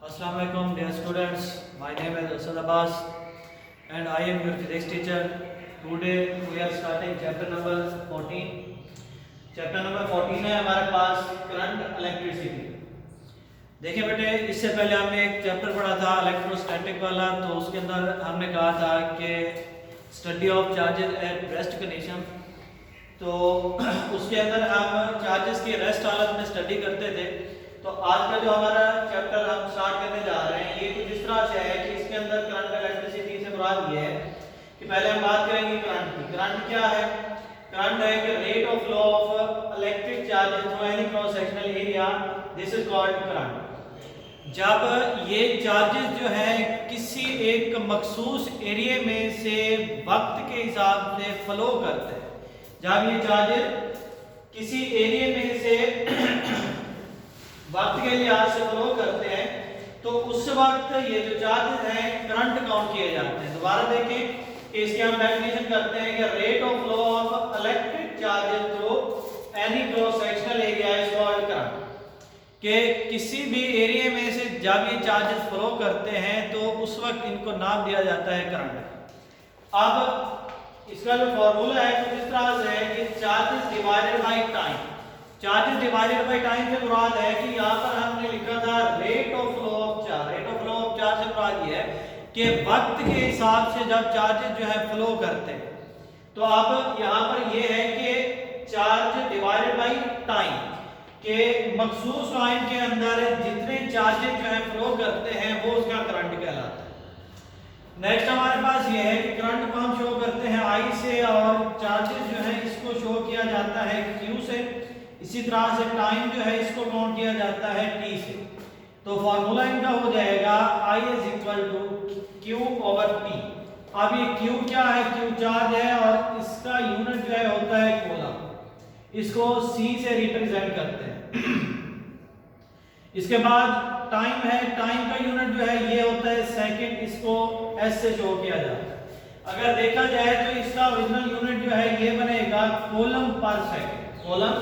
Assalamu alaikum dear students, my name is Asad Abbas and I am your physics teacher. Today we are starting chapter number 14. Chapter number 14 है हमारे पास current electricity. देखिए बेटे, इससे पहले हमने एक chapter पढ़ा था इलेक्ट्रोस्टैटिक वाला, तो उसके अंदर हमने कहा था कि study of charges at rest condition. तो उसके अंदर हम चार्जेस की रेस्ट हालत में स्टडी करते थे। तो आज का जो हमारा चैप्टर हम स्टार्ट करने जा रहे हैं ये कुछ इस तरह से है कि इसके अंदर करंट इलेक्ट्रिसिटी से मुराद ये है कि पहले हम बात करेंगे करंट की। करंट क्या है? करंट है कि rate of flow of electric charges through any cross sectional area, this is called current. जब ये चार्जेस जो है किसी एक मखसूस एरिया में से वक्त के हिसाब से फ्लो करते हैं, जब ये चार्जेस किसी एरिया में से वक्त के लिहाज से फ्लो करते हैं तो उस वक्त ये जो चार्जेस हैं करंट काउंट किए जाते हैं। दोबारा देखें कि इसकी हम डेफिनेशन करते हैं कि rate of flow of electric charges through any cross sectional area is called current. कि किसी भी एरिया में से जब ये चार्जेस फ्लो करते हैं तो उस वक्त इनको नाम दिया जाता है करंट। अब इसका जो फॉर्मूला है कुछ इस तरह से है कि charges divided by time. Charges divided by time से मुराद है कि यहाँ पर हमने लिखा था rate of flow of charge. Rate of flow of charge से मुराद ये है कि वक्त के हिसाब से जब चार्जेस जो है फ्लो करते हैं। तो अब यहाँ पर ये है कि चार्ज डिवाइडेड बाय टाइम के मखसूस टाइम के अंदर जितने चार्जेस जो है फ्लो करते हैं वो उसका करंट कहलाता है। नेक्स्ट हमारे पास ये है कि करंट को हम शो करते हैं आई से और चार्जेस जो है इसको शो किया जाता है क्यू से। इसी तरह से टाइम जो है इसको काउंट किया जाता है टी से। तो फॉर्मूला इनका हो जाएगा I is equal to Q over T. अब ये क्यू क्या है? क्यू चार्ज है और इसका यूनिट जो है होता है कूलम। इसको C से रिप्रेजेंट करते हैं। इसके बाद टाइम है, टाइम का यूनिट जो है ये होता है सेकंड, इसको S से शो किया जाता है। अगर देखा जाए तो इसका ओरिजिनल यूनिट जो है ये बनेगा कूलम पर सेकंड, कूलम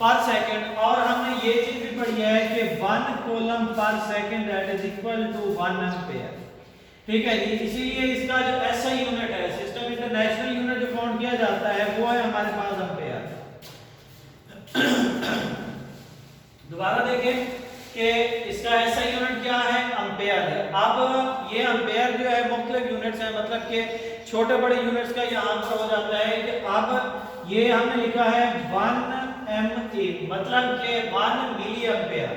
पर सेकंड। और हमने ये चीज भी पढ़ी है कि 1 कूलम पर second that is equal to 1 ampere. ठीक है जी। इसीलिए इसका जो एसआई यूनिट है, सिस्टम इंटरनेशनल यूनिट जो काउंट किया जाता है वो है हमारे पास एम्पीयर। दोबारा देखें कि इसका एसआई यूनिट क्या है? एम्पीयर है। अब ये एम्पीयर जो है मुख्तलिफ यूनिट्स हैं, मतलब कि छोटे बड़े यूनिट्स का यहाँ पर हो जाता है कि अब ये हमने लिखा है 1 MA, मतलब कि 1 मिली एम्पेयर।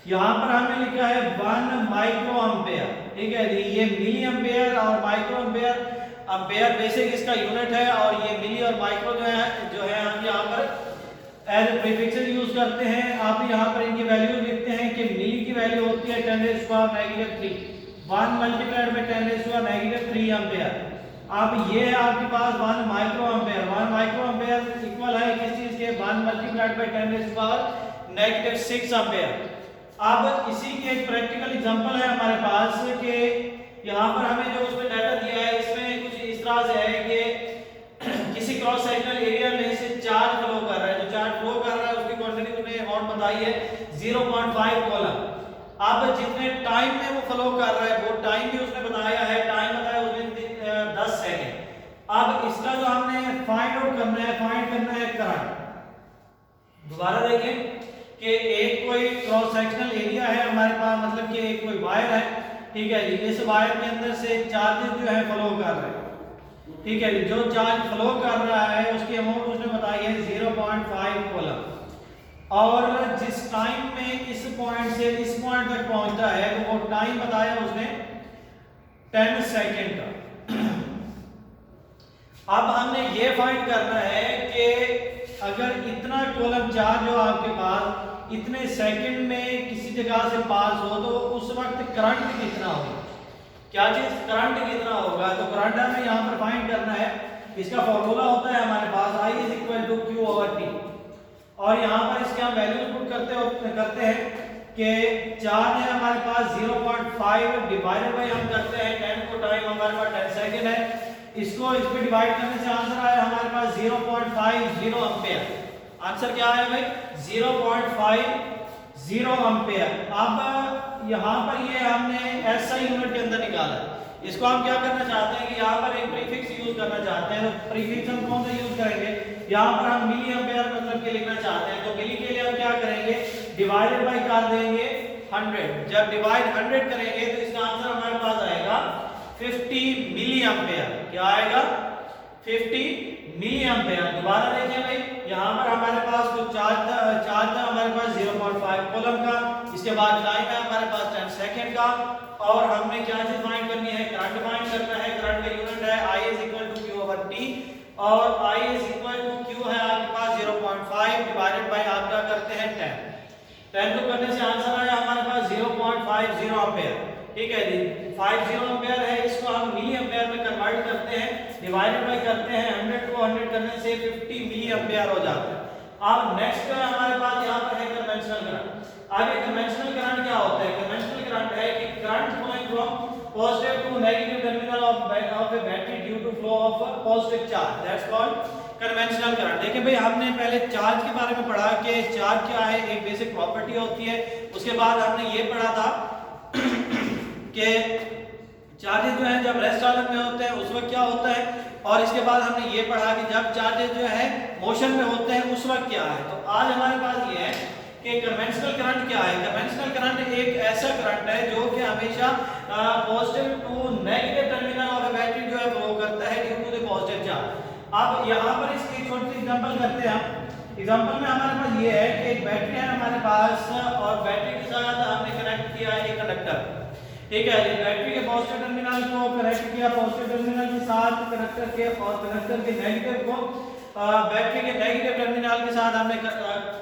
यहाँ पर हमने लिखा है 1 माइक्रो एम्पेयर। ठीक है जी। ये मिली एम्पेयर और माइक्रो एम्पेयर, एम्पेयर बेसिक इसका यूनिट है और ये मिली और माइक्रो जो है हम यहाँ पर एज प्रीफिक्सेस यूज करते हैं। आप यहाँ पर इनकी वैल्यू लिखते हैं कि मिली की वैल्यू होती है 10⁻⁻3, 1 मल्टीप्लाइड बाय 10⁻⁻3 एम्पेयर। अब ये है आपके पास 1 micro ampere. 1 micro ampere equal है किस चीज के? 1 मल्टीप्लाइड बाय 10⁻⁻6 एम्पेयर। अब इसी के एक प्रैक्टिकल एग्जांपल है हमारे पास कि यहाँ पर हमें जो उसमें डाटा दिया है इसमें कुछ इस तरह से है कि किसी क्रॉस सेक्शनल एरिया में से चार्ज फ्लो कर रहा है। जो चार्ज फ्लो कर रहा है उसकी क्वांटिटी उसने अमाउंट बताई है 0.5 कूलम। अब जितने टाइम में वो फ्लो कर रहा है वो टाइम भी उसने बताया है, टाइम बताया उसने 10 सेकंड। अब इसका जो हमने फाइंड आउट करना है, फाइंड करना है करंट। दोबारा देखें कि एक कोई क्रॉस सेक्शनल एरिया है हमारे पास, मतलब कि एक कोई वायर है। ठीक है जी। इस वायर के अंदर से चार्जेस जो है फ्लो कर रहे हैं। ठीक है जी। जो चार्ज फ्लो कर रहा है उसकी अमाउंट उसने बताई है 0.5 कूलम। और जिस टाइम में इस पॉइंट से इस पॉइंट तक पहुंचता है तो वो टाइम बताया उसने 10 सेकंड का। अब हमने ये फाइंड करना है कि अगर इतना कूलम चार्ज हो आपके पास इतने सेकंड में किसी जगह से पास हो तो उस वक्त करंट कितना होगा? क्या चीज? करंट कितना होगा? तो करंट हमें यहाँ पर फाइंड करना है। इसका फॉर्मूला होता है हमारे पास I is equal to Q over T. और यहाँ पर इसके हम वैल्यूज पुट करते हैं कि चार्ज है हमारे पास 0.5 डिवाइडेड बाय हम करते हैं 10 को टाइम हमारे पास 10 सेकंड है। इसको इस पे डिवाइड करने से आंसर आया हमारे पास 0.50 एम्पीयर। आंसर क्या आया भाई? 0.50 0 एम्पेयर। अब यहाँ पर ये हमने SI यूनिट के अंदर निकाला है, इसको हम क्या करना चाहते हैं कि यहाँ पर एक प्रीफिक्स यूज करना चाहते हैं। तो प्रीफिक्स हम कौन सा यूज करेंगे, यहाँ पर हम मिली एम्पेयर मतलब के लिखना चाहते हैं, तो मिली के लिए हम क्या करेंगे, डिवाइडेड बाय कर देंगे 100। जब डिवाइड 100 करेंगे तो इसका आंसर हमारे पास आएगा 50 मिली एम्पेयर। क्या आएगा, 50 मिली एम्पेयर। दोबारा देखिए भाई, यहाँ पर हमारे पास कुछ चार्ज था हमारे पास 0.5 कूलम का, इसके बाद टाइम है हमारे पास 10 सेकंड का, और हमने क्या चीज फाइंड करनी है, करंट फाइंड करना है। करंट का यूनिट है I = Q/T, और I = Q है आपके पास 0.5 डिवाइडेड बाय आप क्या करते हैं 10 को करने से आंसर आया हमारे पास 0.50 एम्पेयर। ठीक है जी, 50 एम्पेयर है, इसको हम मिली एम्पेयर में कन्वर्ट करते हैं, डिवाइडेड बाय करते हैं 100 को 100 करने से 50 मिली एम्पेयर हो जाता है। अब नेक्स्ट हमारे पास यहाँ पर है कन्वेंशनल करंट। आगे कन्वेंशनल करंट क्या होता है, कन्वेंशनल करंट है कि current flowing from positive to negative terminal of a battery due to flow of positive charge, that's called conventional current. देखिए भाई, हमने पहले चार्ज के बारे में पढ़ा कि चार्ज क्या है, एक बेसिक प्रॉपर्टी होती है। उसके बाद हमने ये पढ़ा था कि चार्जेस जो है जब रेस्ट हालत में होते हैं उस वक्त क्या होता है, और इसके बाद हमने ये पढ़ा कि जब चार्जेस जो है मोशन में होते हैं उस वक्त क्या है। तो आज हमारे पास ये है कि कन्वेंशनल करंट क्या है। कन्वेंशनल करंट एक ऐसा करंट है जो कि हमेशा positive to negative terminal of a battery जो है फ्लो करता है due to the positive charge. अब यहाँ पर इसकी एक छोटी सी एग्जांपल करते हैं हम। एग्जांपल में हमारे पास ये है कि एक बैटरी है हमारे पास, और बैटरी के साथ हमने कनेक्ट किया है एक कंडक्टर। ठीक है, बैटरी के पॉजिटिव टर्मिनल को कनेक्ट किया पॉजिटिव टर्मिनल के साथ कंडक्टर के, और कंडक्टर के नेगेटिव को बैटरी के नेगेटिव टर्मिनल के साथ हमने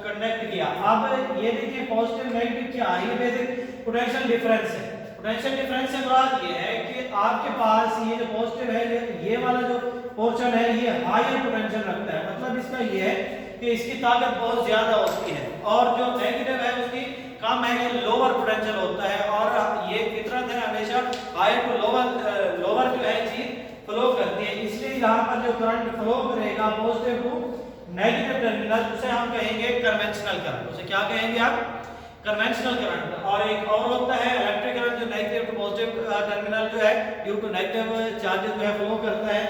कनेक्ट किया। अब ये देखिए पॉजिटिव नेगेटिव क्या है, ये बेसिक पोटेंशियल डिफरेंस है। पोटेंशियल डिफरेंस से मुराद ये है कि आपके पास ये जो पॉजिटिव है, ये वाला जो पोर्शन है ये हायर पोटेंशियल रखता है, मतलब इसका ये है कि इसकी ताकत बहुत ज्यादा होती है, और जो नेगेटिव है उसकी कम है, ये लोअर पोटेंशियल होता है। और ये फितरत है हमेशा हायर टू लोअर जो है चीज फ्लो करती है, इसलिए यहाँ पर जो करंट फ्लो करेगा पॉजिटिव टू नेगेटिव टर्मिनल उसे हम कहेंगे कन्वेंशनल करंट। उसे क्या कहेंगे आप, कन्वेंशनल करंट। और एक और होता है इलेक्ट्रिक करंट जो नेगेटिव टू पॉजिटिव टर्मिनल जो है ड्यू टू नेगेटिव चार्जेस जो है फ्लो करता है।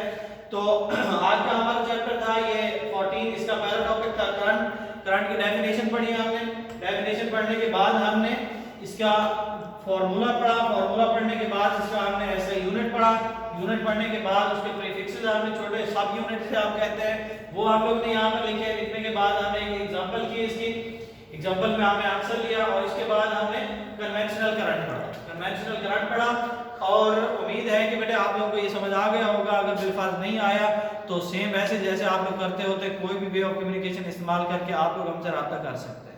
तो आज का हमारा चैप्टर था ये 14, इसका पहला टॉपिक था करंट। करंट की डेफिनेशन पढ़ी हमने, डेफिनेशन पढ़ने के बाद हमने इसका फॉर्मूला पढ़ा, फॉर्मूला पढ़ने के बाद इसका हमने ऐसा यूनिट पढ़ा, यूनिट पढ़ने के बाद उसके प्रीफिक्सेस हमने छोटे सब यूनिट से आप कहते हैं वो हम लोग ने यहाँ पर लिखे। लिखने के बाद हमने एक एग्जांपल की, इसकी एग्जांपल में हमने आंसर लिया, और इसके बाद हमने कन्वेंशनल करंट पढ़ा, कन्वेंशनल करंट पढ़ा। और उम्मीद है कि बेटे आप लोगों को ये समझ आ गया होगा। अगर बिलफाज नहीं आया तो सेम वैसे जैसे आप लोग करते होते कोई भी वे ऑफ कम्युनिकेशन इस्तेमाल करके आप लोग हमसे रब्ता कर सकते हैं।